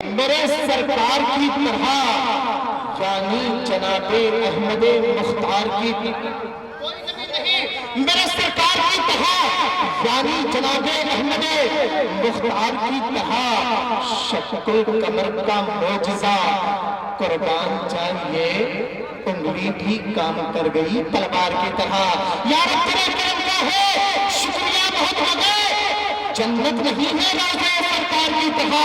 میرے سرکار کی طرح یعنی جناب احمد مختار کی کوئی نبی نہیں میرے سرکار کی طرح یعنی جناب احمد مختار کی طرح شق القمر کا معجزہ قربان چاہیے انگلی بھی کام کر گئی تلوار کی طرح یا رب تیرے کرم کا ہے شکریہ بہت ہو گئے جنت نہیں ہے روزے سرکار کی طرح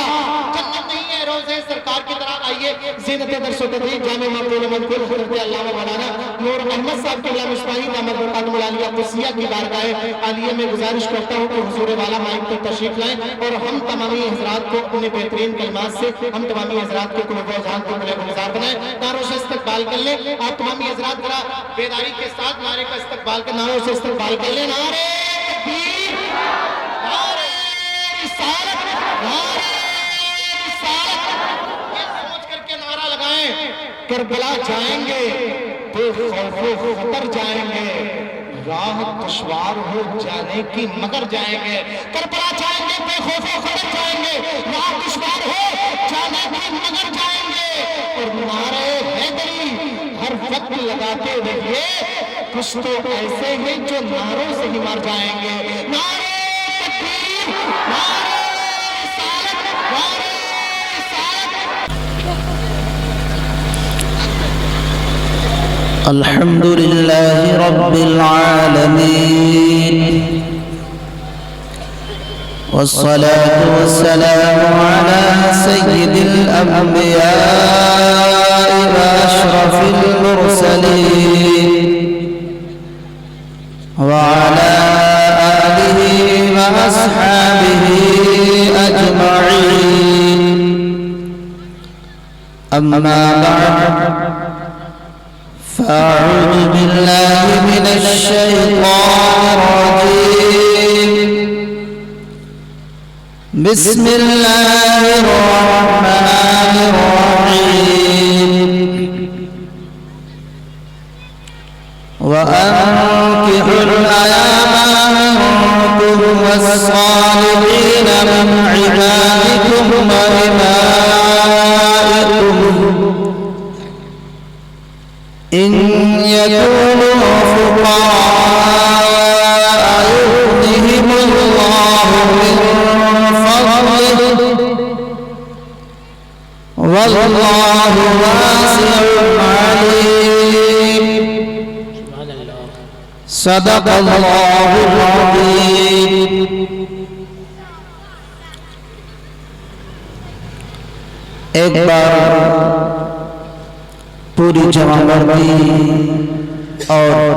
جنت نہیں ہے روزے سرکار کی طرح آئیے زینت درس و تدریس جامع مقبول منقول حضرت علامہ مولانا نور احمد صاحب قبلہ مصباحی دامت برکاتہ العالیہ قدسیہ کی بارگاہ عالیہ میں گزارش کرتا ہوں کہ حضور والا مائک پر تشریف لائیں اور ہم تمامی حضرات کو اپنے بہترین کلمات سے ہم تمامی حضرات کو قلوب و اذہان کو ملے گلزار بنائیں نعروں سے استقبال کر لیں آپ تمامی حضرات ذرا بیداری کے ساتھ نعرے کا استقبال کر نعروں سے استقبال کر لیں نعرے تکبیر نعرے رسالت نعرے رسالت یہ سوچ کر کے نعرہ لگائیں کربلا جائیں گے بے خوف و خطر جائیں گے راہ دشوار ہو جانے کی مگر جائیں گے کربلا جائیں گے بے خوف و خطر جائیں گے راہ دشوار ہو جانے کی مگر جائیں گے اور نعرے حیدری ہر وقت لگاتے رہیے کچھ تو ایسے ہیں جو نعروں سے ہی مر جائیں گے نعرے تکبیر نعرے رسالت نعرے رسالت الحمد لله رب العالمين والصلاة والسلام على سيد الأنبياء وأشرف المرسلين وعلى آله وأصحابه أجمعين أما بعد فأعوذ بالله من الشيطان الرجيم بسم الله الرحمن الرحيم وأنكحوا الأيام منكم والصالحين من عبادكم وإمائكم إن يكونوا فقراء يغنهم الله من فضله والله واسع عليم صدق الله العظيم ایک بار پوری جمع مردی اور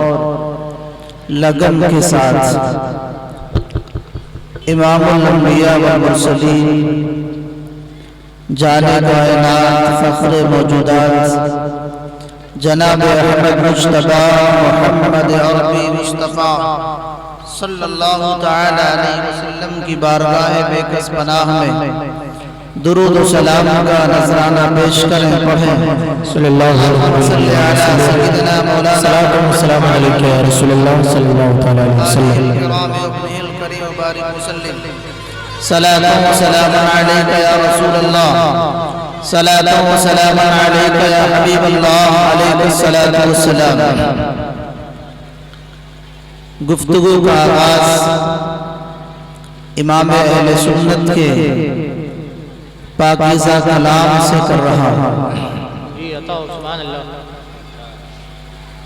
لگن کے ساتھ امام الانبیاء والمرسلین جانے کائنات فخر موجودات جناب احمد مجتبی محمد عربی مصطفیٰ صلی اللہ تعالی علیہ وسلم کی بارگاہ بے کس پناہ میں درود و سلام کا نذرانہ پیش کریں پڑھیں صلی اللہ علیہ وسلم سیدنا مولانا صلاۃ و سلام علیکہ یا رسول اللہ صلی اللہ علیہ وسلم صلاۃ و سلام علیکہ یا رسول اللہ صلاۃ و سلام علیکہ یا حبیب اللہ علیہ الصلاۃ والسلام گفتگو کا آغاز امام اہل سنت کے پاکیزہ کلام سے کر رہا ہوں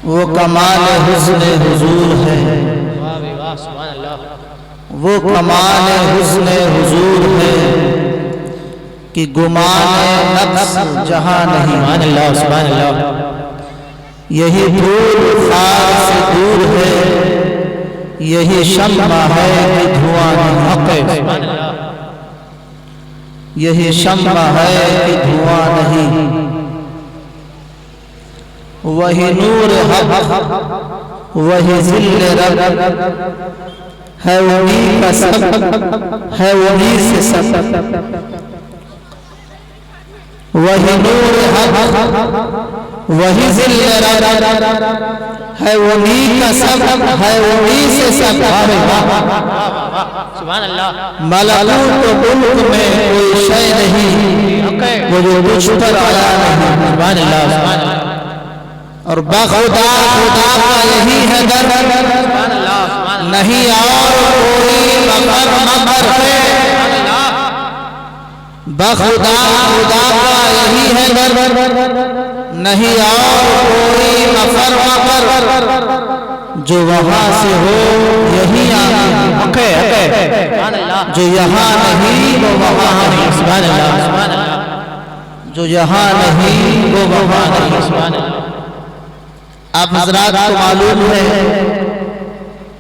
وہ کمال حسن حضور ہے وہ کمال حسن حضور ہے کہ گمان نفس جہاں نہیں یہی دور خار سے دور ہے یہی شمع ہے کہ دھواں نہیں یہی شمع ہے کہ دھواں نہیں وہی نور حق وہی ذل رب ہے وہی کا سب ہے وہی سے سب وہی نور حق وہی ذل رب ہے، وہی کا سب ہے، وہی سے سب۔ سبحان اللہ۔ ملکوت و ملک میں کوئی شے نہیں وہ جو مجھ پر آیا نہیں۔ سبحان اللہ، سبحان اللہ، اور بخدا خدا کا یہی ہے در، سبحان اللہ، سبحان اللہ، نہیں اور کوئی مگر مگر ہے۔ بخدا خدا کا یہی ہے در، نہیں اور کوئی مفر مفر، جو وہاں سے ہو یہی آنا، سبحان اللہ، جو یہاں نہیں وہ وہاں نہیں۔ سبحان اللہ، سبحان اللہ، جو یہاں نہیں وہ وہاں نہیں۔ سبحان اللہ۔ آپ حضرات کو معلوم ہے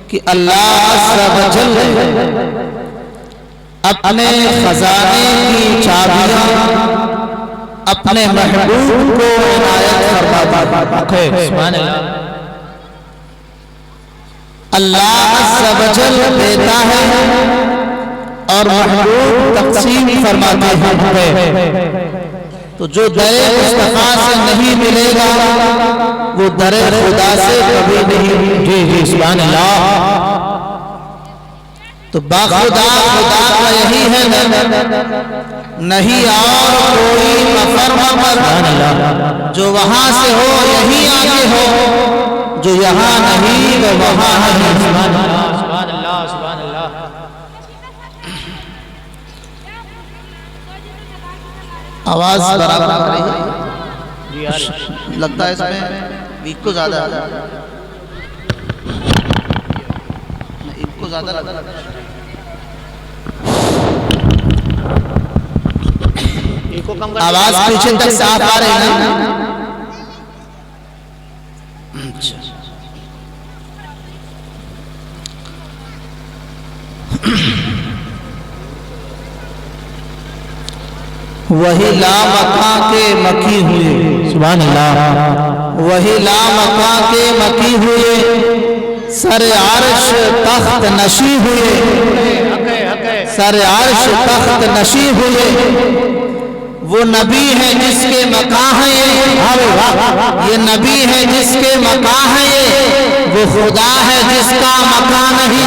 کہ اللہ عز و جل اپنے خزانے کی چابیاں اپنے محبوب کو عنایت فرماتا ہے۔ سبحان اللہ، اللہ عز و جل دیتا ہے اور محبوب تقسیم فرماتے ہیں۔ تو جو در مصطفیٰ سے نہیں ملے گا وہ در خدا سے کبھی نہیں۔ جی جی، سبحان اللہ، تو باخدا خدا کا یہی ہے نہیں اور کوئی مفر مفر، جو وہاں سے ہو یہی آگے ہو، جو یہاں نہیں وہ وہاں نہیں۔ سبحان اللہ، سبحان اللہ، سبحان اللہ۔ آواز برابر آ رہی ہے؟ جی آ رہی ہے۔ لگتا ہے اس میں ویک کو زیادہ ہے، ایک کو زیادہ لگتا ہے۔ ایکو کم کر، آواز پیچھے تک صاف آ رہی ہے نا؟ اچھا، وہی لامکاں کے مکی ہوئے، سبحان اللہ، وہی لامکاں کے مکی ہوئے، سر عرش تخت نشی ہوئے، سر عرش تخت نشی ہوئے۔ وہ نبی ہے جس کے مقام ہے یہ نبی ہے جس کے مقام ہے وہ خدا ہے جس کا مقام نہیں۔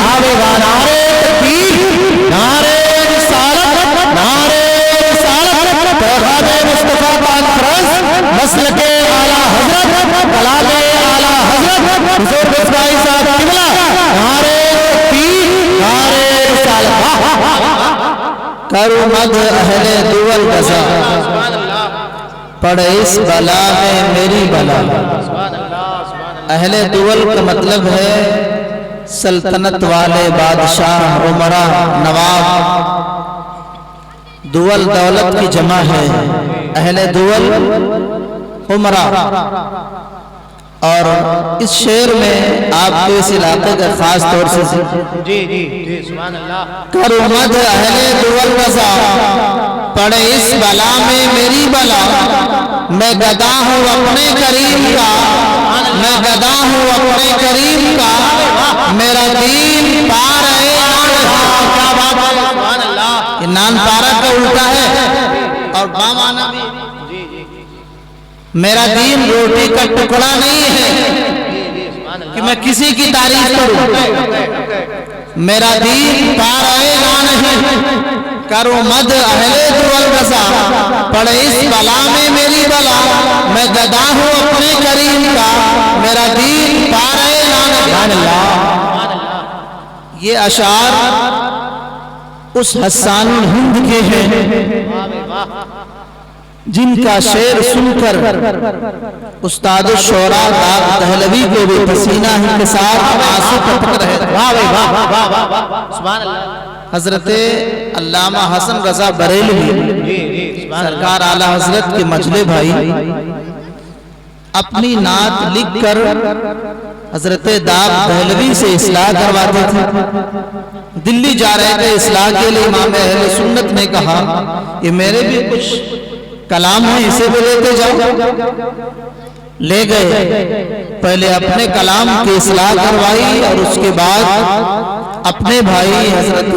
نعرے تکبیر، نعرے رسالت، نعرے رسالت، پیغام مصطفیٰ پاک فرز، مسلک اعلیٰ حضرت، کلام اعلیٰ حضرت حضور اسماعیل صاحب قبلہ، نعرے تکبیر، نعرے رسالت۔ کرو مد اہل دول رضا، پڑے اس بلا میں میری بلا۔ اہل دول کا مطلب ہے سلطنت والے بادشاہ، عمرہ، نواب۔ دول دولت کی جمع ہے، اہل دول عمرہ۔ اور اس شعر میں آپ کو اس علاقے کا خاص طور سے جی جی جی، سبحان اللہ، کرو مد اہل دول رضا، پڑے اس بلا میں میری بلا۔ میں گدا ہوں اپنے کریم کا، میں گدا ہوں اپنے کریم کا، میرا دین پار ہے کیا بات ہے، سبحان اللہ، یہ نان پارا کا الٹا ہے اور بامانا بھی۔ میرا دین روٹی کا ٹکڑا نہیں ہے کہ میں کسی کی تعریف کروں، میرا دین پارا نہیں۔ کرو مد اہل دول رضا، پڑے اس بلا میں میری بلا۔ میں گدا ہوں اپنے کریم کا، میرا دین پارا نہیں۔ یہ اشعار اس حسان الہند کے ہیں جن کا شعر سن کر استاد الشعراء داغ دہلوی کو بھی پسینہ انکسار آنسو ٹپک رہے تھے۔ سبحان اللہ، حضرت علامہ حسن رضا بریلوی سرکار اعلیٰ حضرت کے مجلے بھائی اپنی نعت لکھ کر حضرت داغ دہلوی سے اصلاح کرواتے تھے۔ دلی جا رہے تھے اصلاح کے لیے، امام اہل سنت نے کہا یہ میرے بھی کچھ کلام ہیں، اسے بھی لیتے جاؤ۔ لے گئے، پہلے اپنے کلام کی اصلاح کروائی اور اس کے بعد اپنے بھائی حضرت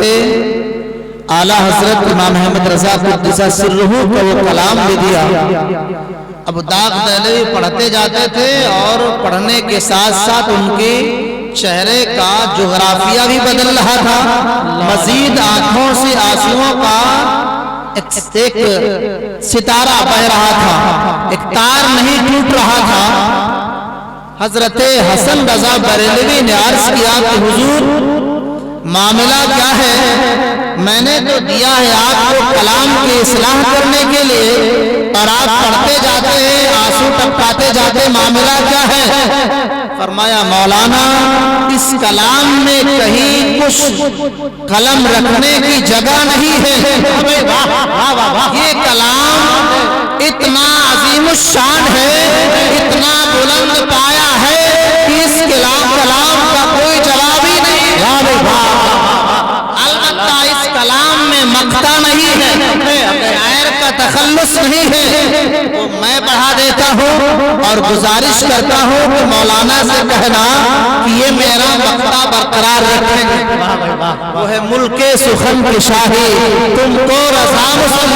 اعلیٰ حضرت امام احمد رضا قدس سرہ کو وہ کلام بھی دیا۔ اب داغ دہلوی پڑھتے جاتے تھے اور پڑھنے کے ساتھ ساتھ ان کے چہرے کا جغرافیہ بھی بدل رہا تھا، مزید آنکھوں سے آنسوؤں کا ایک ستارہ بہ رہا تھا، ایک تار نہیں ٹوٹ رہا تھا۔ حضرت حسن رضا بریلوی نے عرض کیا کہ حضور معاملہ کیا ہے؟ میں نے تو دیا ہے آپ کو کلام کی اصلاح کرنے کے لیے اور آپ پڑھتے جاتے ہیں، آنسو ٹپکاتے جاتے، معاملہ کیا ہے؟ فرمایا مولانا اس کلام میں کہیں کچھ قلم رکھنے کی جگہ نہیں ہے، یہ کلام اتنا عظیم الشان ہے، اتنا بلند پایا ہے کہ اس کلام کا کوئی جواب ہی نہیں۔ البتہ اس کلام میں مقطع نہیں ہے، شاعر کا تخلص نہیں ہے، تو میں بڑھا دیتا ہوں اور گزارش کرتا ہوں کہ مولانا سے کہنا کہ یہ میرا مقطع برقرار رکھیں گے۔ وہ ہے ملک سخن کی شاہی تم کو رضا مسلم،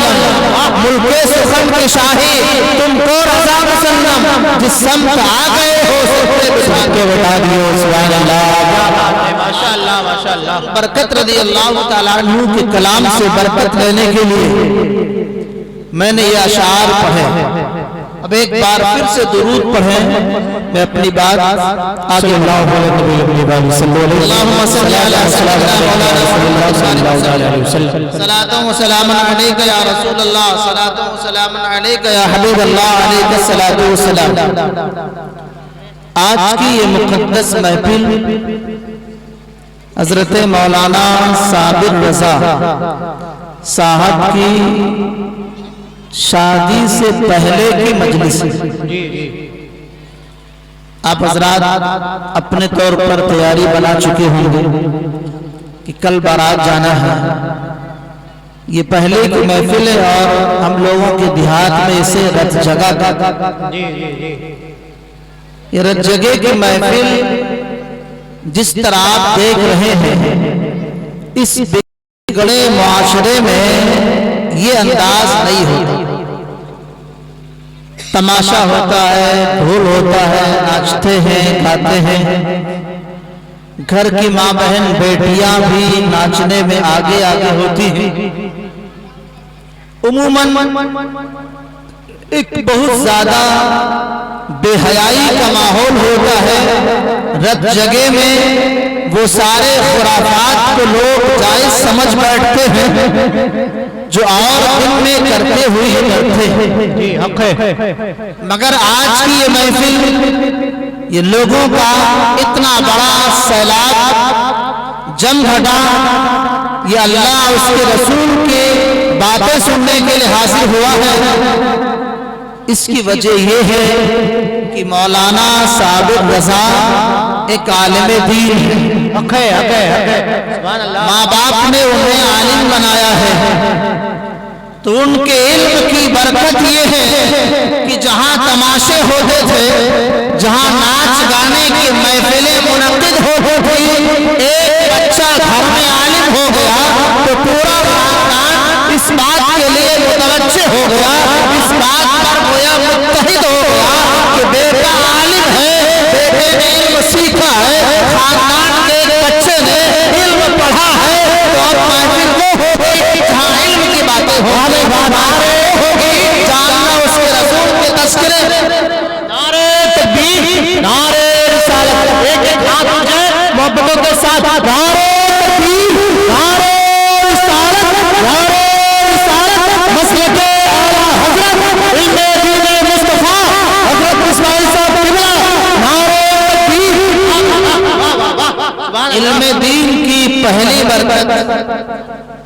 ملک سخن کی شاہی تم کو رضا مسلم، جس سمت آ گئے ہو سب کے بتا دیو سبحان اللہ۔ ماشاءاللہ ماشاءاللہ۔ برکت رضی اللہ تعالیٰ عنہ کے کلام سے برکت لینے کے لیے میں نے یہ اشعار پڑھے۔ اب ایک بار پھر سے درود پڑھیں، میں اپنی بات آگے اللہم صلی علی سیدنا مولانا صلی اللہ علیہ وسلم۔ صلاۃ و سلام علیک یا رسول اللہ، صلاۃ و سلام علیک یا حبیب اللہ، علیک الصلاۃ والسلام۔ آج کی یہ مقدس محفل حضرت مولانا صابر رضا صاحب کی شادی سے پہلے کی مجلس ہے۔ آپ حضرات اپنے طور پر تیاری بنا چکے ہوں گے کہ کل بارات جانا ہے۔ یہ پہلے کی محفل ہے اور ہم لوگوں کے دیہات میں اسے رت جگہ کہتے ہیں۔ یہ رت جگہ کی محفل جس طرح آپ دیکھ رہے ہیں، اس بگڑے معاشرے میں یہ انداز نہیں ہوتا۔ تماشا ہوتا ہے، ڈھول ہوتا ہے، ناچتے ہیں، کھاتے ہیں، گھر کی ماں بہن بیٹیاں بھی ناچنے میں آگے آگے ہوتی ہیں۔ عموماً ایک بہت زیادہ بے حیائی کا ماحول ہوتا ہے۔ رت جگہ میں وہ سارے خرافات کو لوگ جائز سمجھ بیٹھتے ہیں جو اور دن میں کرتے ہوئے کرتے ہیں، مگر آج کی یہ محفل یہ لوگوں کا اتنا بڑا سیلاب جم گھٹا، یہ اللہ اس کے رسول کے باتیں سننے کے لیے حاضر ہوا ہے۔ اس کی وجہ یہ ہے کہ مولانا صابر رضا ایک عالم دین ہے، ماں باپ نے انہیں عالم بنایا ہے، تو ان کے علم کی برکت یہ ہے کہ جہاں تماشے ہوتے تھے، جہاں ناچ گانے کی محفلیں منعقد ہوتی تھی، ایک بچہ گھر میں عالم ہو گیا تو پورا خاندان اس بات کے لیے متوجہ ہو گیا، اس بات پر گویا متحد ہو گیا کہ بیٹا عالم ہے، بیٹے نے علم سیکھا ہے، خاندان کے ایک بچے نے علم پڑھا ہے، تو اب محفل وہ ہوگی جہاں علم کی باتیں ہوگی، جاننا اس کے رسول کے تذکرے، نعرہ تکبیر، نعرہ رسالت، ایک ایک ہاتھ اٹھائے محبتوں کے ساتھ، نعرہ تکبیر، نعرہ رسالت، نعرہ رسالت، مسلک اعلیٰ حضرت علم دین مصطفیٰ حضرت اسماعیل صاحب قبلہ، نعرہ تکبیر۔ علم دین کی پہلی برکت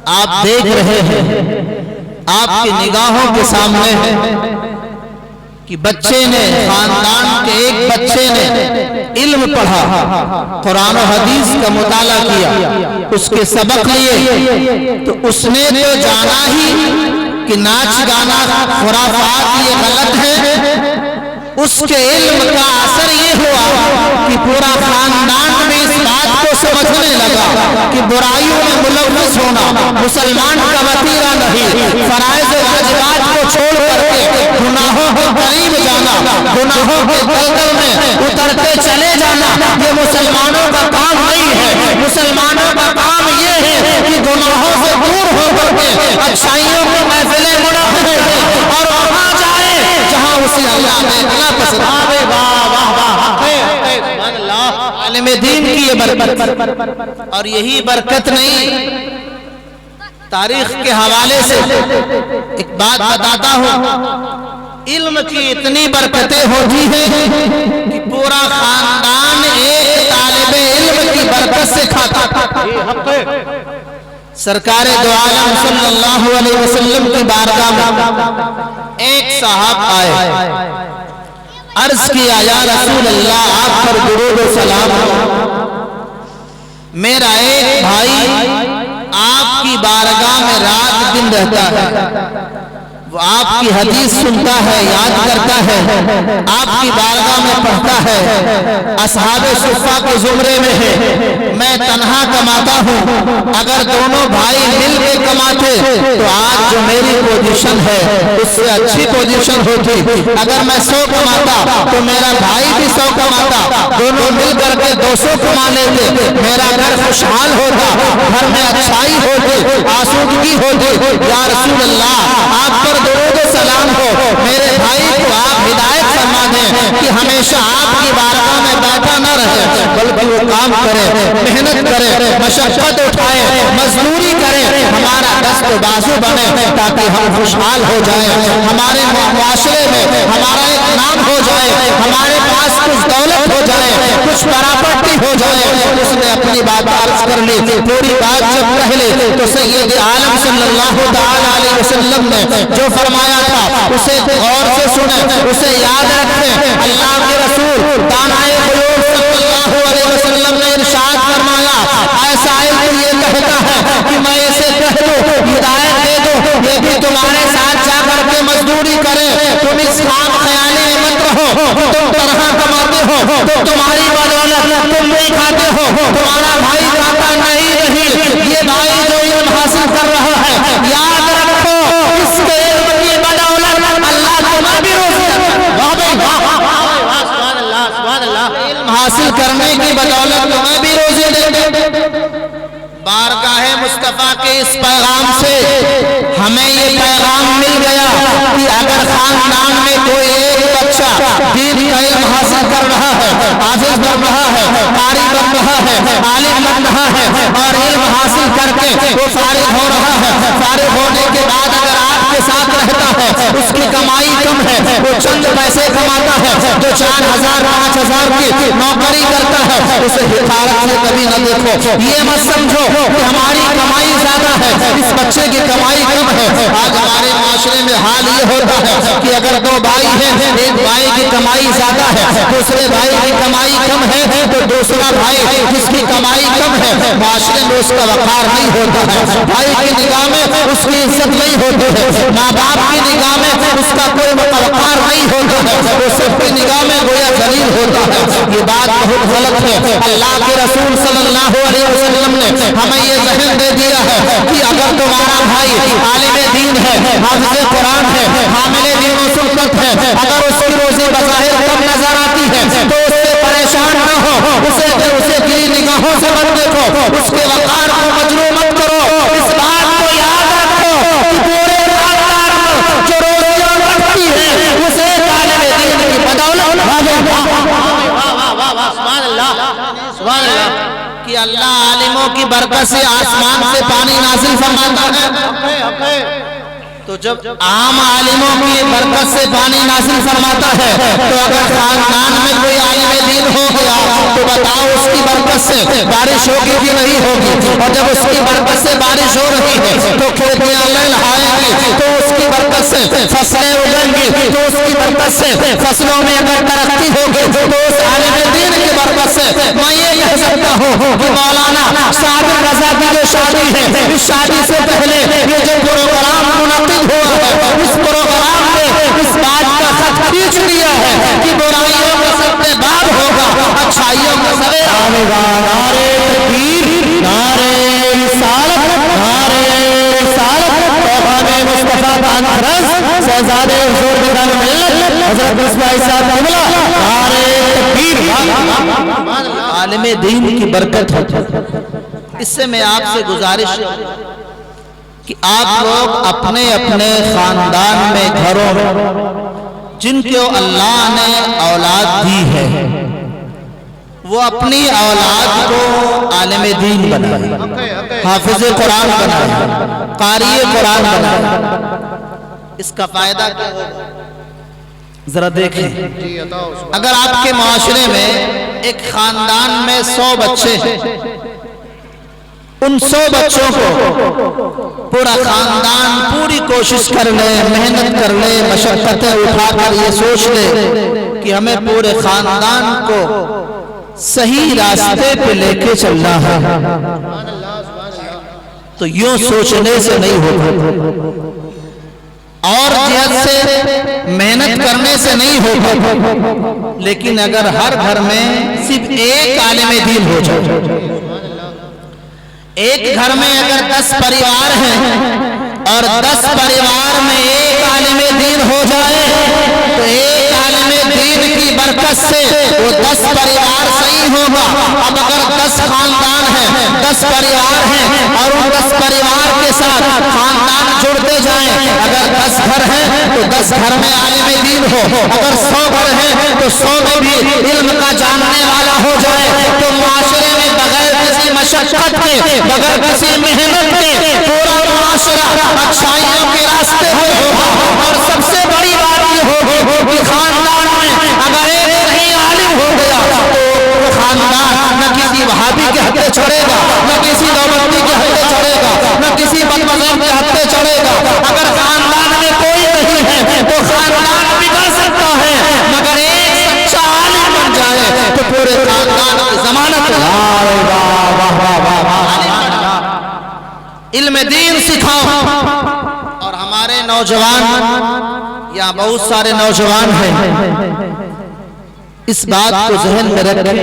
آپ دیکھ رہے ہیں، آپ کی نگاہوں کے سامنے ہے کہ بچے نے، خاندان کے ایک بچے نے علم پڑھا، قرآن و حدیث کا مطالعہ کیا، اس کے سبق لیے، تو اس نے تو جانا ہی کہ ناچ گانا خرافات یہ غلط ہے، اس کے علم کا اثر یہ ہوا کہ پورا خاندان بھی اس بات کو سمجھنے لگا کہ برائیوں میں ملوث ہونا مسلمان کا وطیرہ نہیں، فرائض و واجبات کو چھوڑ کر کے گناہوں کو قریب گناہوں کے دلدل میں اترتے چلے جانا، یہ مسلمانوں کا کام نہیں ہے۔ مسلمانوں کا کام یہ ہے کہ گناہوں سے دور ہو کر کے اچھائیوں کی محفلیں منعقد کریں اور وہاں جائیں جہاں اسے اللہ دیکھنا پسند ہے۔ عالم دین کی یہ برکت، اور یہی برکت نہیں، تاریخ کے حوالے سے ایک بات بتاتا ہوں، علم کی اتنی برکتیں ہوتی ہیں کہ پورا خاندان ایک طالب علم کی برکت سے کھاتا تھا۔ سرکار دو عالم صلی اللہ علیہ وسلم کی بارگاہ میں ایک صاحب آئے، عرض کیا یا رسول اللہ آپ پر درود و سلام ہو، میرا ایک بھائی آپ کی بارگاہ میں رات دن رہتا ہے، وہ آپ کی حدیث سنتا ہے، یاد کرتا ہے، آپ کی بارگاہ میں پڑھتا ہے، اصحاب صفہ کے زمرے میں ہے، میں تنہا کماتا ہوں، اگر دونوں بھائی مل کے کماتے تو آج جو میری پوزیشن ہے اس سے اچھی پوزیشن ہوتی، اگر میں 100 کماتا تو میرا بھائی بھی 100 کماتا، دونوں مل کر کے 200 کما لیتے، میرا گھر خوشحال ہوتا، گھر میں اچھائی ہوتی، آسودگی ہوتی۔ یا رسول اللہ آپ پر درود و سلام ہو، میرے بھائی کو آپ ہدایت فرما دیں کہ ہمیشہ آپ کی بارگاہ میں بیٹھا نہ رہے، بلکہ وہ کام کرے، محنت کرے، مشقت اٹھائے، مزدوری کرے، ہمارا دست و بازو بنے تاکہ ہم خوشحال ہو جائیں، ہمارے معاشرے میں ہمارا ایک نام ہو جائے، ہمارے پاس کچھ دولت ہو جائے، کچھ پراپرٹی ہو جائے۔ اس نے اپنی بات عرض کر لی، پوری بات جب کہہ لی تو سید عالم صلی اللہ تعالی علیہ وسلم نے جو فرمایا تھا اسے غور سے سنیں، اسے یاد رکھیں۔ اللہ کے رسول دانائے غیوب صلی اللہ علیہ وسلم نے ارشاد فرمایا، ایسا علم یہ کہتا ہے کہ میں اسے کہہ دوں ہدایت دے دوں، یہ بھی تمہارے ساتھ جا کر کے مزدوری کرے، تم اس خام خیالی میں مت رہو کہ تم طرح کماتے ہو تو تمہاری بدولت تم نہیں کھاتے ہو، تمہارا بھائی کھاتا نہیں، یہ بھائی جو علم حاصل کر رہا ہے یاد رکھو اس کے علم کی بدولت اللہ تمہیں بھی روزی علم حاصل کرنے کی بدولت تمہیں بھی روزی دے۔ بارگاہ مصطفیٰ کے اس پیغام سے ہمیں یہ پیغام مل گیا کہ اگر خاندان میں کوئی ایک بچہ دین کا علم حاصل کر رہا ہے، حافظ بن رہا ہے، قاری بن رہا ہے، عالم بن رہا ہے اور علم حاصل کر کے وہ فارغ ہو رہا ہے، فارغ ہونے کے بعد اگر آپ کے ساتھ رہتا ہے، اس کی کمائی کم ہے، وہ چند پیسے کماتا ہے، جو 4000 5000 کی نوکری کرتا ہے، اسے حقارت سے کبھی نہ دیکھو، یہ مت سمجھو کہ ہماری کمائی زیادہ ہے، اس بچے کی کمائی کم ہے۔ آج ہمارے معاشرے میں حال یہ ہوتا ہے کہ اگر 2 بھائی ہیں، ایک بھائی کی کمائی زیادہ ہے، دوسرے بھائی کی کمائی کم ہے، تو دوسرا بھائی جس کی کمائی کم ہے معاشرے میں اس کا وقار نہیں ہوتا ہے، بھائی کی نگاہ میں اس کی عزت نہیں ہوتی ہے، ماں باپ کی نگاہ میں اس کا کوئی وقار نہیں ہوتا ہے، وہ سب کی نگاہ میں گویا ذلیل ہوتا ہے۔ یہ بات بہت غلط ہے۔ اللہ کے رسول صلی اللہ علیہ وسلم نے ہمیں یہ ذہن دے دیا ہے کہ اگر تمہارا بھائی عالم دین ہے، حافظ قرآن ہے، حامل دین و سنت ہے، اگر اس کی روزی بظاہر کم نظر آتی ہے تو اس سے پریشان نہ ہو، اسے گری نگاہوں سے مت دیکھو، اس کے وقار کو مجروح مت کرو، اس بات کو یاد رکھو کہ پورے خاندان جو روزیاں رکھتی ہے اسے طالب دین کی بدولت کہ اللہ عالموں کی برکت سے آسمان سے پانی نازل فرماتا ہے، تو جب عام عالموں کی برکت سے پانی نازل فرماتا ہے تو اگر خاندان میں کوئی عالم دین ہو گیا تو بتاؤ اس کی برکت سے بارش ہوگی کہ نہیں ہوگی؟ اور جب اس کی برکت سے بارش ہو رہی ہے تو کھیتیاں لہلہائیں گی، تو اس کی برکت سے فصلیں اگیں گی، تو اس کی برکت سے فصلوں میں اگر ترقی ہوگی تو اس عالم دین کی برکت سے میں یہ کہہ سکتا ہوں کہ مولانا صابر رضا کی جو شادی ہے، اس شادی سے پہلے یہ جو پروگرام منعقد ہوا ہے، اس پروگرام میں اس بات کا خط کھینچ لیا ہے کہ برائیوں کا سب باب ہوگا، اچھائیوں کا سویر آئے گا۔ نعرہ تکبیر، نعرہ رسالت، نعرہ رسالت، پیغام مصطفیٰ کا نعرہ، شہزادے حضور بن ملت حضرت اسماعیل صاحب قبلہ نعرہ تکبیر عالم دین کی برکت ہوتی ہے۔ اس سے میں آپ سے گزارش کہ آپ لوگ اپنے اپنے خاندان میں گھروں میں جن کو اللہ نے اولاد دی ہے وہ اپنی اولاد کو عالم دین بنائے، حافظ قرآن بنائے، قاری قرآن بنائے۔ اس کا فائدہ کیا ہوگا؟ ذرا دیکھیں، اگر آپ کے معاشرے میں ایک خاندان میں 100 بچے ہیں، ان 100 بچوں کو پورا خاندان پوری کوشش کر لے، محنت کر لے، مشقتیں اٹھا کر یہ سوچ لے کہ ہمیں پورے خاندان کو صحیح راستے پہ لے کے چلنا ہے، تو یوں سوچنے سے نہیں ہوتا، اور جہد سے محنت کرنے سے نہیں ہوتا، لیکن اگر ہر گھر میں صرف ایک عالم دین ہو جائے، ایک گھر میں اگر 10 پریوار ہیں اور 10 پریوار میں ایک عالم دین ہو جائے تو ایک عالم دین کی برکت سے وہ 10 پریوار صحیح ہوگا۔ اب اگر 10 خاندان ہیں، 10 پریوار ہیں اور ان 10 پریوار کے ساتھ خاندان جڑتے جائیں، اگر 10 گھر ہیں تو 10 گھر میں عالم دین ہو، اگر 100 گھر ہیں تو 100 میں بھی علم کا جاننے والا ہو جائے، تو معاشرے میں بغیر کسی مشقت کے، بغیر کسی محنت کے پورا معاشرہ اچھائیوں کے راستے ہوگا۔ اور سب سے بڑی بات یہ ہوگی کہ خاندان میں اگر ایک نہیں عالم ہو گیا تو خاندان نہ کسی وہابی کے ہتھے چڑھے گا، نہ کسی دیوبندی کے ہتھے چڑھے گا، نہ کسی بدمذہب کے ہتھے چڑھے گا۔ اگر خاندان میں کوئی نہیں ہے تو خاندان بگڑ سکتا ہے، مگر ایک سچا عالم بن جائے تو پورے خاندان کی ضمانت ہے۔ علم دین سکھاؤ۔ اور ہمارے نوجوان، یا بہت سارے نوجوان ہیں، اس بات کو ذہن میں رکھیں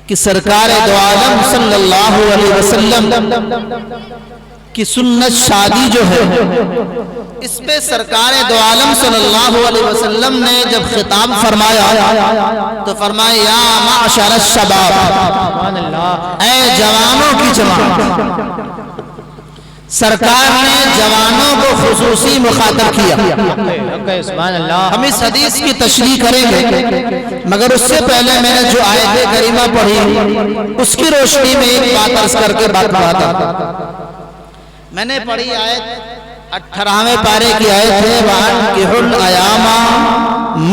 کہ سرکار دو عالم صلی اللہ علیہ وسلم کی سنت شادی جو ہے، اس پہ سرکار دو عالم صلی اللہ علیہ وسلم نے جب خطاب فرمایا تو فرمایا یا معشر الشباب، اے جوانوں کی جماعت۔ سرکار نے جوانوں کو خصوصی مخاطب کیا۔ ہم اس حدیث کی تشریح کریں گے، مگر اس سے پہلے میں نے جو آیت کریمہ پڑھی اس کی روشنی میں ایک بات عرض کر کے بات بتاتا۔ میں نے پڑھی آیت 18ویں پارے کی آیت ہے وَأَنكِحُوا الْأَيَامَ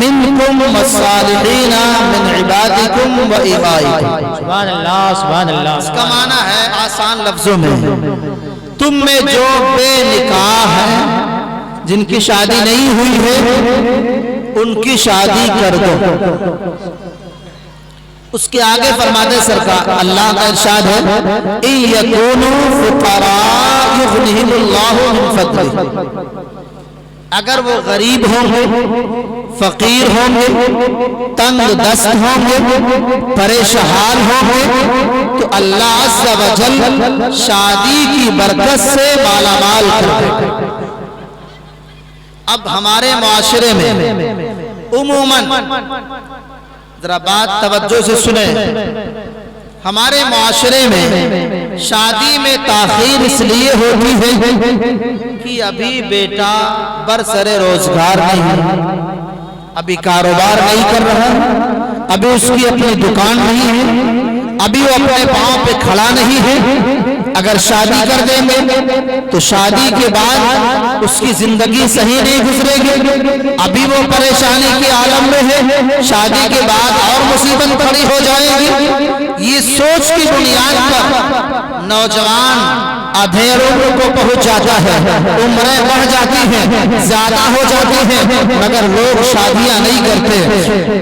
مِنْكُمْ وَالصَّالِحِينَ مِنْ عِبَادِكُمْ وَإِمَائِكُمْ۔ سبحان اللہ، سبحان اللہ۔ اس کا معنی ہے آسان لفظوں میں، تم میں جو بے نکاح ہیں، جن کی شادی نہیں ہوئی ہے، ان کی شادی کر دو۔ اس کے آگے فرماتے سرکار اللہ کا ارشاد ہے اِن یکونوا فقراء یغنہم اللہ من فضلہ، اگر وہ غریب ہوں گے، فقیر ہوں گے، تنگ دست ہوں گے، پریشان ہوں گے، تو اللہ عز و جل شادی کی برکت سے مالا مال کر دے۔ اب ہمارے معاشرے میں عموماً، ذرا بات توجہ سے سنیں، ہمارے معاشرے میں شادی میں تاخیر اس لیے ہوتی ہے کہ ابھی بیٹا برسر روزگار نہیں، ابھی کاروبار نہیں کر رہا، ابھی اس کی اپنی دکان نہیں ہے، ابھی وہ اپنے پاؤں پہ کھڑا نہیں ہے۔ اگر شادی کر دیں گے تو شادی کے بعد اس کی زندگی صحیح نہیں گزرے گی، ابھی وہ پریشانی کے عالم میں ہے، شادی کے بعد اور مصیبت کھڑی ہو جائے گی۔ یہ سوچ کی بنیاد پر نوجوان آدھے عمر کو پہنچ جاتا ہے، عمریں بڑھ جاتی ہیں، زیادہ ہو جاتی ہیں، مگر لوگ شادیاں نہیں کرتے۔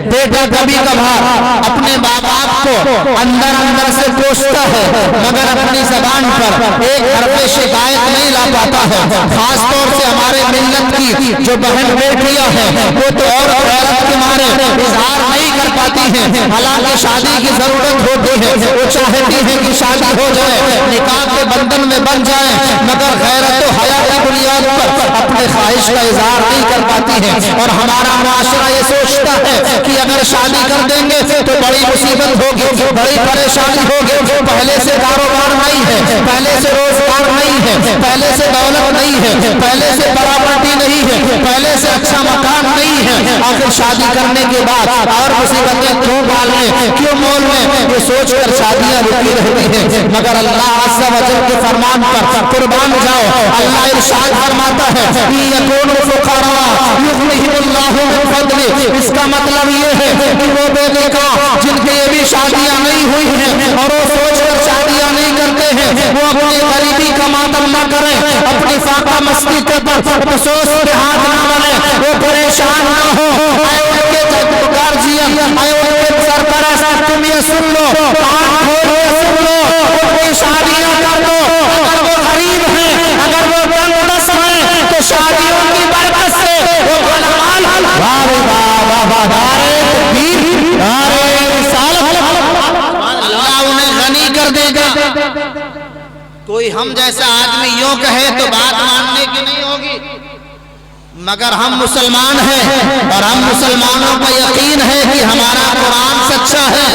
بیٹا کبھی کبھار اپنے باپ کو اندر سے کوستا ہے، مگر اپنی زبان پر ایک حرف شکایت نہیں لا پاتا ہے۔ خاص طور سے ہمارے ملت کی جو بہن بیٹیاں ہیں وہ تو اور غیرت کے مارے اظہار نہیں کر پاتی ہیں، حالانکہ شادی کی ضرورت ہوتی ہے، وہ چاہتی ہے کہ شادی ہو جائے، نکاح کے بندھن میں بن جائیں، مگر غیرت و حیا کی بنیاد پر اپنے خواہش کا اظہار نہیں کر پاتی۔ جاتی ہیں اور ہمارا معاشرہ یہ سوچتا ہے کہ اگر شادی کر دیں گے تو بڑی مصیبت ہوگی، بڑی پریشانی ہوگی، پہلے سے کاروبار نہیں ہے، پہلے سے روزگار نہیں ہے، پہلے سے دولت نہیں ہے، پہلے سے پراپرٹی نہیں ہے، پہلے سے اچھا مکان نہیں ہے، آخر شادی کرنے کے بعد اور مصیبتیں کیوں ڈالیں، کیوں مول میں، یہ سوچ کر شادیاں رکی رہتی ہیں۔ مگر اللہ عز و جل کے فرمان پر قربان جاؤ، اللہ ارشاد فرماتا ہے یَكُونُوا فُقَرَاءَ يُغْنِهِمُ اللَّهُ مِن فَضْلِهِ، اس کا مطلب یہ ہے کہ وہ بے نکاح جن کے ابھی شادیاں نہیں ہوئی ہیں اور وہ سوچ کر شادیاں نہیں کرتے ہیں، وہ اپنی غریبی کا ماتم نہ کریں، اپنی فاقہ مستی کے پر افسوس کے ہاتھ نہ بنیں، وہ پریشان نہ ہو۔ اے ان کے گارجین، اے ان کے سرپرست، تم یہ سن لو، کان کھول کے سن لو، ان کی شادیاں کر دو۔ اگر وہ غریب ہیں، اگر وہ تنگ دست ہیں تو شادیوں کی برکت سے وہ غلام نعرے تکبیر، نعرے رسالت، اللہ انہیں غنی کر دے گا۔ کوئی ہم جیسا آدمی یوں کہے تو بات ماننے کی نہیں ہوگی، مگر ہم مسلمان ہیں اور ہم مسلمانوں کا یقین ہے کہ ہمارا قرآن سچا ہے۔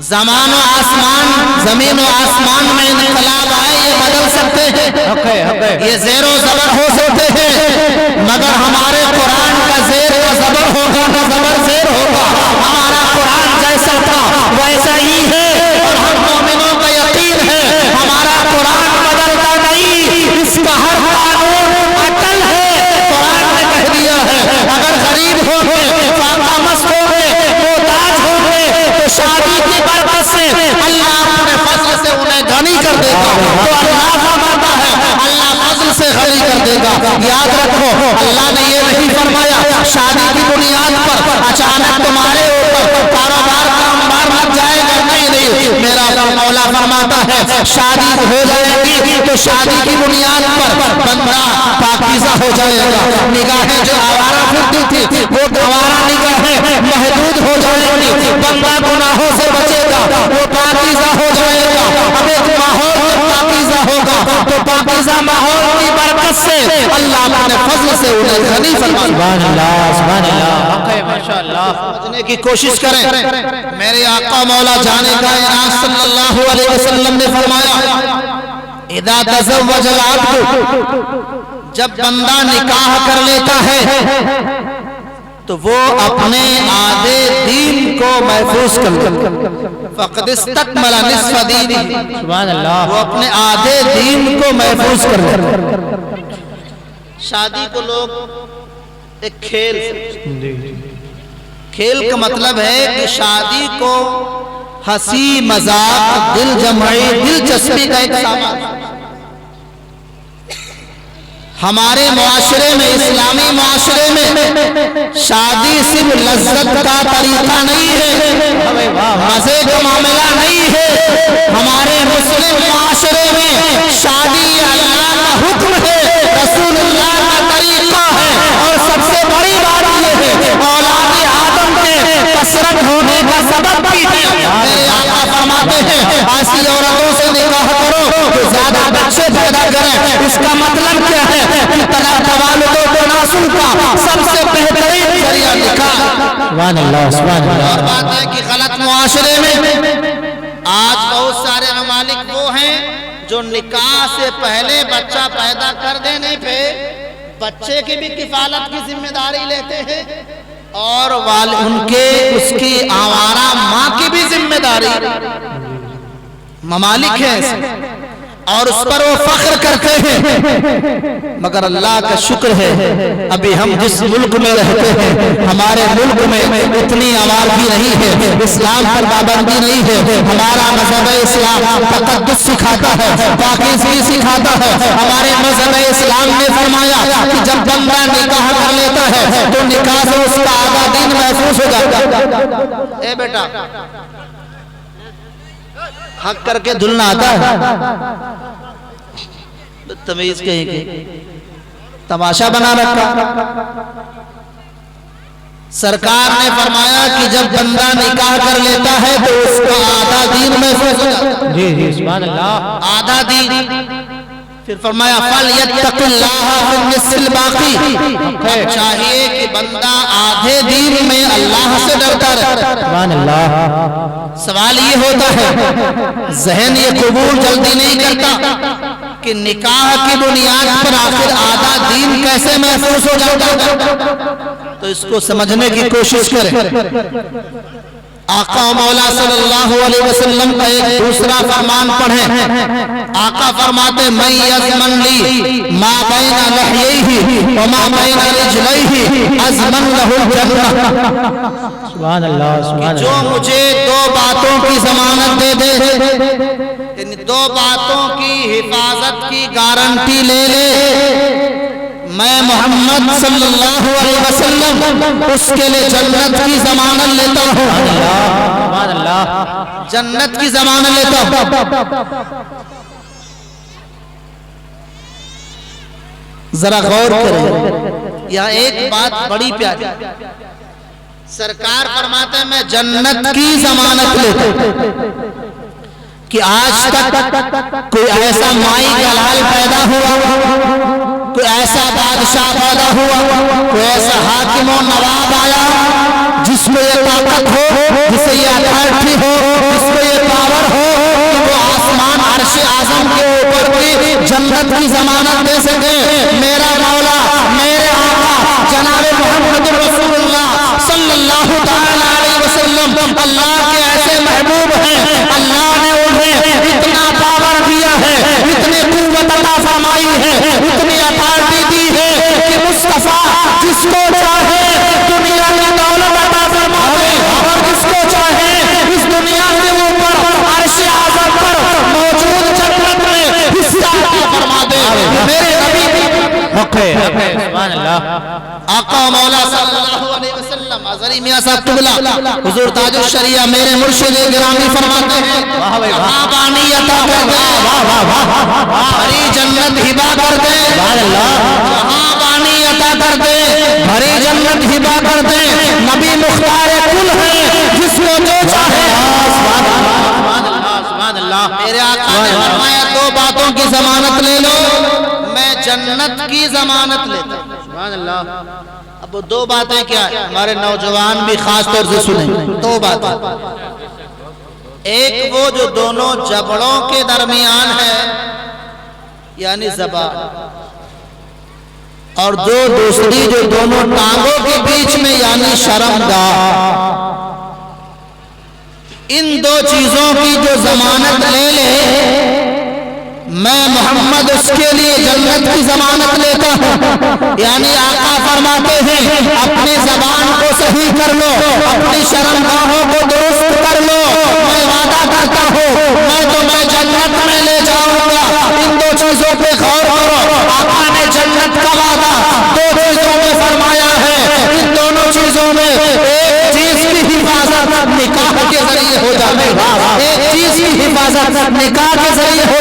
زمان و آسمان، زمین و آسمان میں انقلاب آئے، یہ بدل سکتے ہیں، یہ زیر و زبر ہو سکتے ہیں، مگر ہمارے قرآن کا زیر و زبر ہوگا نہ زبر زیر ہوگا۔ ہمارا قرآن جیسا تھا ویسا ہی ہے اور ہم مومنوں کا یقین ہے ہمارا قرآن بدلتا نہیں، اس کا ہر قانون اٹل ہے۔ قرآن نے کہہ دیا ہے اگر غریب ہو گئے، فاقہ مست ہو گئے، محتاج ہو گئے تو شادی کی برکت سے اللہ اپنے فضل سے انہیں غنی کر دے گا۔ تو اللہ فرماتا ہے اللہ فضل سے غنی کر دے گا۔ یاد رکھو اللہ نے یہ نہیں فرمایا شادی کی بنیاد پر اچانک تمہارے اوپر کاروبار کا انبار لگ جائے گا، نہیں نہیں، میرا مولا فرماتا ہے شادی ہو جائے گی تو شادی کی بنیاد پر بندہ پاکیزہ ہو جائے گا، نگاہیں جو آوارہ پھرتی تھی وہ گوارہ نگاہیں محدود ہو جائیں گی، بندہ گناہوں سے بچے گا، وہ پاکیزہ ہو جائے گا۔ اب ایک ماحول پاکیزہ ہوگا تو پاکیزہ ماحول کی برکت سے اللہ اپنے فضل سے انہیں غنی فرمائے۔ سبحان اللہ، سبحان اللہ، ماشاءاللہ، سمجھنے کی کوشش کریں۔ میرے آقا مولا جانے کائنات صلی اللہ علیہ وسلم نے فرمایا اذا تزوج العبد، جب بندہ نکاح کر لیتا ہے تو وہ اپنے آدھے دین کو محفوظ کر لیتا ہے، فقد استکمل نصف دینہ، سبحان اللہ، وہ اپنے آدھے دین کو محفوظ کر لیتا ہے۔ شادی کو لوگ ایک کھیل، کھیل کا مطلب ہے کہ شادی کو ہنسی مذاق، دل جمعی، دلچسپی کا ایک سامان۔ ہمارے معاشرے میں، اسلامی معاشرے میں شادی صرف لذت کا طریقہ نہیں ہے، مزے کا معاملہ نہیں ہے۔ ہمارے مسلم معاشرے میں شادی اللہ کا حکم ہے، رسول اللہ کا طریقہ ہے، اور سب سے بڑی بات یہ ہے اولاد آدم کے کثرت ہونے کا سبب بھی ہے۔ میرے آقا فرماتے ہیں ایسی عورتوں سے نکاح کرو تو زیادہ بچے پیدا کریں۔ اس کا مطلب کیا ہے کہ توالد و تناسل کا سب سے بہترین ذریعہ نکاح۔ سبحان اللہ، سبحان اللہ۔ اور بات ہے کہ غلط معاشرے میں آج بہت سارے ممالک وہ ہیں جو نکاح سے پہلے بچہ پیدا کر دینے پہ بچے کی بھی کفالت کی ذمہ داری لیتے ہیں اور ان کے اس کی آوارہ ماں کی بھی ذمہ داری۔ ممالک ہیں اور اس پر وہ فخر کرتے ہیں، مگر اللہ کا شکر ہے ابھی ہم جس ملک میں رہتے ہیں ہمارے ملک میں اتنی آوارگی نہیں ہے، اسلام پر پابندی نہیں ہے۔ ہمارا مذہب اسلام تقدس سکھاتا ہے، پاکیزگی سکھاتا ہے۔ ہمارے مذہب اسلام نے فرمایا کہ جب بندہ نکاح کر لیتا ہے تو نکاح سے اس کا آدھا دین محفوظ ہو جاتا ہے۔ اے بیٹا حق کر کے دھلنا آتا ہے، تمیز کہیں گے، تماشا بنا رکھا۔ سرکار نے فرمایا کہ جب بندہ نکاح کر لیتا ہے تو اس کا آدھا دین محفوظ ہو جاتا ہے۔ جی جی، سبحان اللہ، آدھا دین۔ پھر فرمایا فَلْيَتَّقِ اللَّهَ فِي النِّصْفِ الْبَاقِي، چاہیے کہ بندہ آدھے دین میں اللہ سے ڈرتا رہے۔ سبحان اللہ۔ سوال یہ ہوتا ہے، ذہن یہ قبول جلدی نہیں کرتا کہ نکاح کی بنیاد پر آخر آدھا دین کیسے محفوظ ہو جاتا ہے؟ تو اس کو سمجھنے کی کوشش کریں۔ آقا و مولا صلی اللہ علیہ وسلم کا ایک دوسرا فرمان پڑھیں۔ آقا فرماتے مَن یضمن لی ما بین لحییہ وما بین رجلیہ اضمن لہ الجنہ۔ سبحان اللہ سبحان جو اللہ۔ مجھے دو باتوں کی ضمانت دے دے، یعنی دو باتوں کی حفاظت کی گارنٹی لے لے، میں محمد صلی اللہ علیہ وسلم اس کے لئے جنت کی ضمانت لیتا ہوں۔ سبحان اللہ۔ جنت کی ضمانت لیتا ہوں۔ ذرا غور کریں، یہاں ایک بات بڑی پیاری، سرکار فرماتے ہیں میں جنت کی ضمانت لیتا ہوں کہ آج تک کوئی ایسا مائی جلال پیدا ہوا، کوئی ایسا بادشاہ پیدا ہوا، کوئی ایسا حاکم و نواب آیا جس میں یہ طاقت ہو، جسے یہ اتھارٹی ہو، جس میں یہ پاور ہو کہ وہ آسمان عرش اعظم کے اوپر کی جنت کی ضمانت دے سکے۔ میرا مولا، میرے آقا جناب محمد رسول اللہ صلی اللہ تعالیٰ علیہ وسلم اللہ کے ایسے محبوب ہیں، اللہ نے انہیں اتنا پاور دیا ہے، اتنی قوت عطا فرمائی ہے، اتنی اتھارٹی دی ہے کہ مصطفیٰ جس کو چاہے دنیا کی دولت عطا فرمائے اور جس کو چاہے اس دنیا کے اوپر عرش اعظم پر موجود جنت میں حصہ عطا فرما دے۔ میرے نبی سبحان اللہ۔ آقا مولا صلی اللہ علیہ وسلم حضرت میاں صاحب قبلہ حضور تاج الشریعہ میرے مرشد گرامی فرماتے ہیں جہاں بانی عطا کر دے، بھری جنت ہبا کر دے، جہاں بانی عطا کر دے، بھری جنت ہبا کر دے۔ نبی مختار کل ہے، جس کو جو چاہے۔ میرے آقا نے فرمایا دو باتوں کی ضمانت لے لو، میں جنت کی ضمانت لیتا ہوں۔ سبحان اللہ۔ اب وہ دو باتیں کیا ہیں؟ ہمارے نوجوان بھی خاص طور سے سنیں، دو باتیں۔ ایک وہ جو دونوں جبڑوں کے درمیان ہے یعنی زبان، اور دوسری جو دونوں ٹانگوں کے بیچ میں یعنی شرمگاہ۔ ان دو چیزوں کی جو ضمانت لے لے، میں محمد اس کے لیے جنت کی ضمانت لیتا ہوں۔ یعنی آقا فرماتے ہیں اپنی زبان کو صحیح کر لو، اپنی شرمگاہوں کو درست کر لو، میں وعدہ کرتا ہوں میں تمہیں جنت میں لے جاؤں گا۔ ان دو چیزوں پہ غور کرو، آقا نے جنت کا وعدہ دو چیزوں میں فرمایا ہے۔ ان دونوں چیزوں میں ایک چیز کی حفاظت نکاح کے ذریعے ہو جائے، ایک چیز کی حفاظت نکاح کے ذریعے ہو